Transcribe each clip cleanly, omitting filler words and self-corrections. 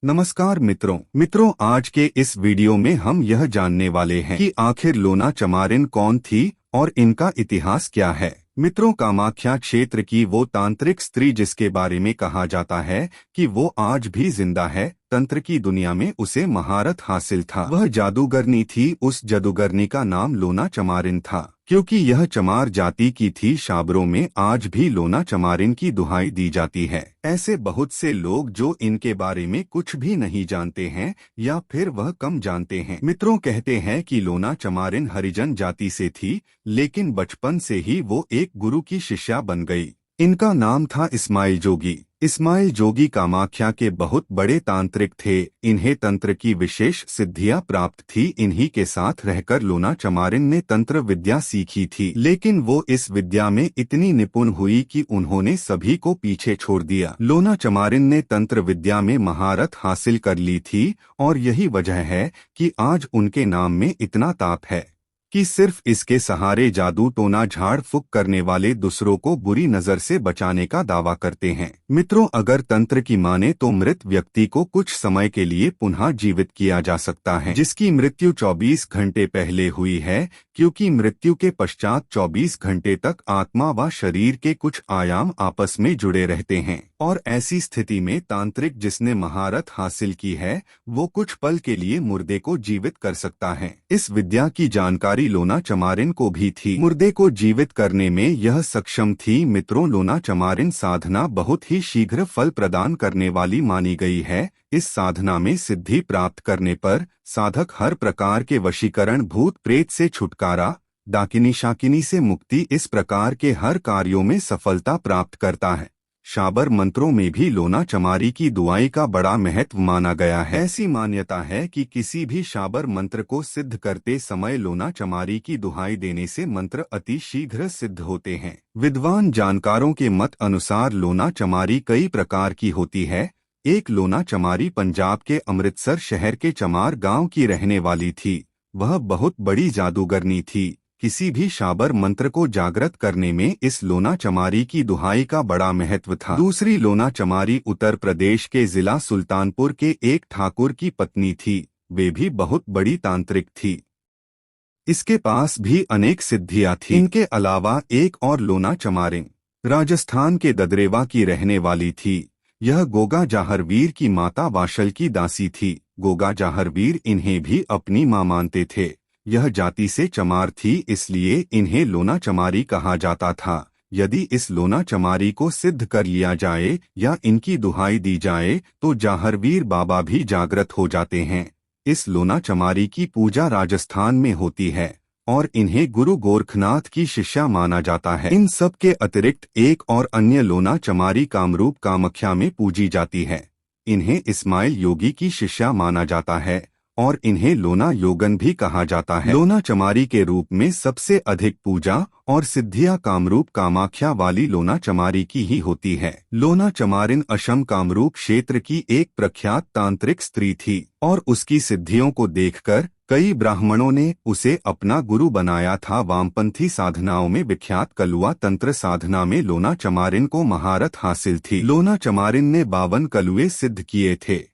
नमस्कार मित्रों आज के इस वीडियो में हम यह जानने वाले हैं कि आखिर लोना चमारिन कौन थी और इनका इतिहास क्या है। मित्रों, कामाख्या क्षेत्र की वो तांत्रिक स्त्री जिसके बारे में कहा जाता है कि वो आज भी जिंदा है, तंत्र की दुनिया में उसे महारत हासिल था। वह जादूगरनी थी। उस जादूगरनी का नाम लोना चमारिन था क्योंकि यह चमार जाति की थी। शाबरों में आज भी लोना चमारिन की दुहाई दी जाती है। ऐसे बहुत से लोग जो इनके बारे में कुछ भी नहीं जानते हैं या फिर वह कम जानते हैं। मित्रों, कहते हैं कि लोना चमारिन हरिजन जाति से थी, लेकिन बचपन से ही वो एक गुरु की शिष्या बन गई। इनका नाम था इस्माइल जोगी। इस्माइल जोगी कामाख्या के बहुत बड़े तांत्रिक थे। इन्हें तंत्र की विशेष सिद्धियां प्राप्त थी। इन्हीं के साथ रहकर लोना चमारिन ने तंत्र विद्या सीखी थी, लेकिन वो इस विद्या में इतनी निपुण हुई कि उन्होंने सभी को पीछे छोड़ दिया। लोना चमारिन ने तंत्र विद्या में महारत हासिल कर ली थी और यही वजह है कि आज उनके नाम में इतना ताप है कि सिर्फ इसके सहारे जादू टोना झाड़ फूक करने वाले दूसरों को बुरी नजर से बचाने का दावा करते हैं। मित्रों, अगर तंत्र की माने तो मृत व्यक्ति को कुछ समय के लिए पुनः जीवित किया जा सकता है, जिसकी मृत्यु 24 घंटे पहले हुई है, क्योंकि मृत्यु के पश्चात 24 घंटे तक आत्मा व शरीर के कुछ आयाम आपस में जुड़े रहते हैं और ऐसी स्थिति में तांत्रिक जिसने महारत हासिल की है वो कुछ पल के लिए मुर्दे को जीवित कर सकता है। इस विद्या की जानकारी लोना चमारिन को भी थी। मुर्दे को जीवित करने में यह सक्षम थी। मित्रों, लोना चमारिन साधना बहुत ही शीघ्र फल प्रदान करने वाली मानी गई है। इस साधना में सिद्धि प्राप्त करने पर साधक हर प्रकार के वशीकरण, भूत प्रेत से छुटकारा, डाकिनी शाकिनी से मुक्ति, इस प्रकार के हर कार्यों में सफलता प्राप्त करता है। शाबर मंत्रों में भी लोना चमारी की दुआई का बड़ा महत्व माना गया है। ऐसी मान्यता है कि किसी भी शाबर मंत्र को सिद्ध करते समय लोना चमारी की दुहाई देने से मंत्र अति शीघ्र सिद्ध होते हैं। विद्वान जानकारों के मत अनुसार लोना चमारी कई प्रकार की होती है। एक लोना चमारी पंजाब के अमृतसर शहर के चमार गांव की रहने वाली थी। वह बहुत बड़ी जादूगरनी थी। किसी भी शाबर मंत्र को जागृत करने में इस लोना चमारी की दुहाई का बड़ा महत्व था। दूसरी लोना चमारी उत्तर प्रदेश के जिला सुल्तानपुर के एक ठाकुर की पत्नी थी। वे भी बहुत बड़ी तांत्रिक थी। इसके पास भी अनेक सिद्धियां थी। इनके अलावा एक और लोना चमारिन राजस्थान के ददरेवा की रहने वाली थी। यह गोगा जाहरवीर की माता वाशल की दासी थी। गोगा जाहरवीर इन्हें भी अपनी मां मानते थे। यह जाति से चमार थी, इसलिए इन्हें लोना चमारी कहा जाता था। यदि इस लोना चमारी को सिद्ध कर लिया जाए या इनकी दुहाई दी जाए तो जाहरवीर बाबा भी जागृत हो जाते हैं। इस लोना चमारी की पूजा राजस्थान में होती है और इन्हें गुरु गोरखनाथ की शिष्या माना जाता है। इन सब के अतिरिक्त एक और अन्य लोना चमारी कामरूप कामाख्या में पूजी जाती है। इन्हें इस्माइल योगी की शिष्या माना जाता है और इन्हें लोना योगन भी कहा जाता है। लोना चमारी के रूप में सबसे अधिक पूजा और सिद्धियां कामरूप कामाख्या वाली लोना चमारी की ही होती है। लोना चमारिन असम कामरूप क्षेत्र की एक प्रख्यात तांत्रिक स्त्री थी और उसकी सिद्धियों को देखकर कई ब्राह्मणों ने उसे अपना गुरु बनाया था। वामपंथी साधनाओं में विख्यात कलुआ तंत्र साधना में लोना चमारिन को महारत हासिल थी। लोना चमारिन ने 52 कलुए सिद्ध किए थे।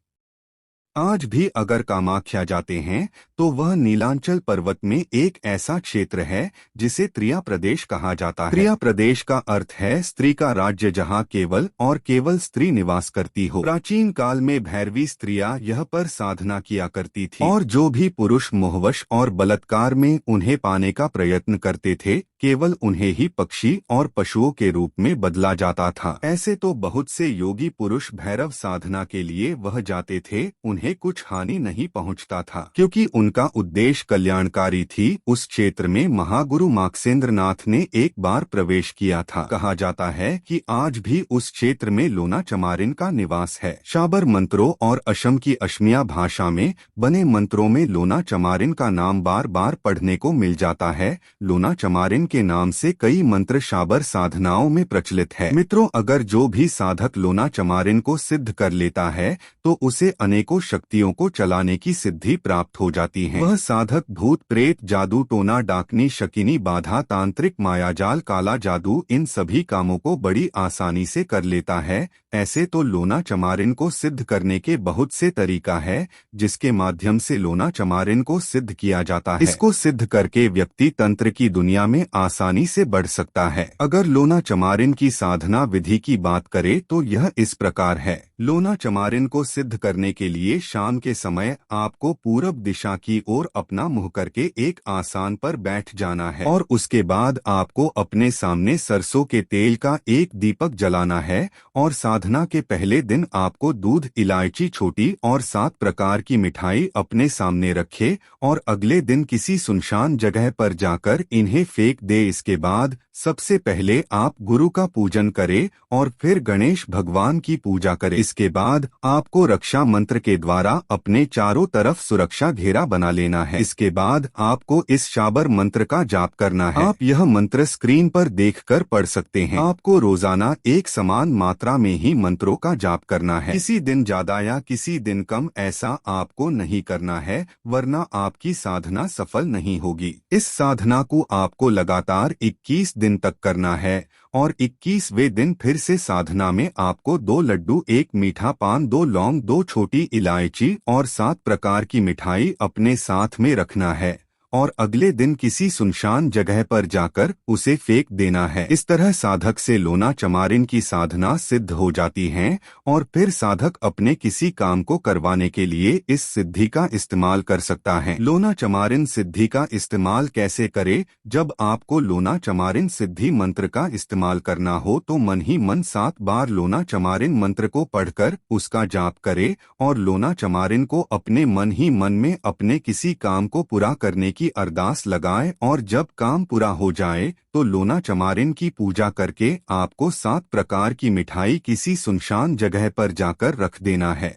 आज भी अगर कामाख्या जाते हैं तो वह नीलांचल पर्वत में एक ऐसा क्षेत्र है जिसे त्रिया प्रदेश कहा जाता है। त्रिया प्रदेश का अर्थ है स्त्री का राज्य, जहाँ केवल और केवल स्त्री निवास करती हो। प्राचीन काल में भैरवी स्त्रियां यह पर साधना किया करती थी और जो भी पुरुष मोहवश और बलात्कार में उन्हें पाने का प्रयत्न करते थे केवल उन्हें ही पक्षी और पशुओं के रूप में बदला जाता था। ऐसे तो बहुत से योगी पुरुष भैरव साधना के लिए वह जाते थे, उन्हें कुछ हानि नहीं पहुंचता था क्योंकि उनका उद्देश्य कल्याणकारी थी। उस क्षेत्र में महागुरु मार्कसेंद्र नाथ ने एक बार प्रवेश किया था। कहा जाता है कि आज भी उस क्षेत्र में लोना चमारिन का निवास है। शाबर मंत्रों और असम की असमिया भाषा में बने मंत्रों में लोना चमारिन का नाम बार बार पढ़ने को मिल जाता है। लोना चमारिन के नाम से कई मंत्र शाबर साधनाओं में प्रचलित है। मित्रों, अगर जो भी साधक लोना चमारिन को सिद्ध कर लेता है तो उसे अनेकों शक्तियों को चलाने की सिद्धि प्राप्त हो जाती जाती हैं। वह साधक भूत प्रेत, जादू टोना, डाकनी, शकीनी, बाधा, तांत्रिक, मायाजाल, काला जादू, इन सभी कामों को बड़ी आसानी से कर लेता है। ऐसे तो लोना चमारिन को सिद्ध करने के बहुत से तरीका है जिसके माध्यम से लोना चमारिन को सिद्ध किया जाता है। इसको सिद्ध करके व्यक्ति तंत्र की दुनिया में आसानी से बढ़ सकता है। अगर लोना चमारिन की साधना विधि की बात करें तो यह इस प्रकार है। लोना चमारिन को सिद्ध करने के लिए शाम के समय आपको पूरब दिशा की ओर अपना मुंह करके एक आसन पर बैठ जाना है और उसके बाद आपको अपने सामने सरसों के तेल का एक दीपक जलाना है और साधना के पहले दिन आपको दूध, इलायची, छोटी और 7 प्रकार की मिठाई अपने सामने रखे और अगले दिन किसी सुनसान जगह पर जाकर इन्हें फेंक दे। इसके बाद सबसे पहले आप गुरु का पूजन करें और फिर गणेश भगवान की पूजा करें। इसके बाद आपको रक्षा मंत्र के द्वारा अपने चारों तरफ सुरक्षा घेरा बना लेना है। इसके बाद आपको इस शाबर मंत्र का जाप करना है। आप यह मंत्र स्क्रीन पर देखकर पढ़ सकते हैं। आपको रोजाना एक समान मात्रा में ही मंत्रों का जाप करना है। किसी दिन ज्यादा या किसी दिन कम ऐसा आपको नहीं करना है, वरना आपकी साधना सफल नहीं होगी। इस साधना को आपको लगातार 21 दिन तक करना है और 21वें दिन फिर से साधना में आपको 2 लड्डू, 1 मीठा पान, 2 लौंग, 2 छोटी इलायची और 7 प्रकार की मिठाई अपने साथ में रखना है और अगले दिन किसी सुनसान जगह पर जाकर उसे फेंक देना है। इस तरह साधक से लोना चमारिन की साधना सिद्ध हो जाती है और फिर साधक अपने किसी काम को करवाने के लिए इस सिद्धि का इस्तेमाल कर सकता है। लोना चमारिन सिद्धि का इस्तेमाल कैसे करे? जब आपको लोना चमारिन सिद्धि मंत्र का इस्तेमाल करना हो तो मन ही मन 7 बार लोना चमारिन मंत्र को पढ़कर उसका जाप करे और लोना चमारिन को अपने मन ही मन में अपने किसी काम को पूरा करने की अरदास लगाए और जब काम पूरा हो जाए तो लोना चमारिन की पूजा करके आपको 7 प्रकार की मिठाई किसी सुनसान जगह पर जाकर रख देना है।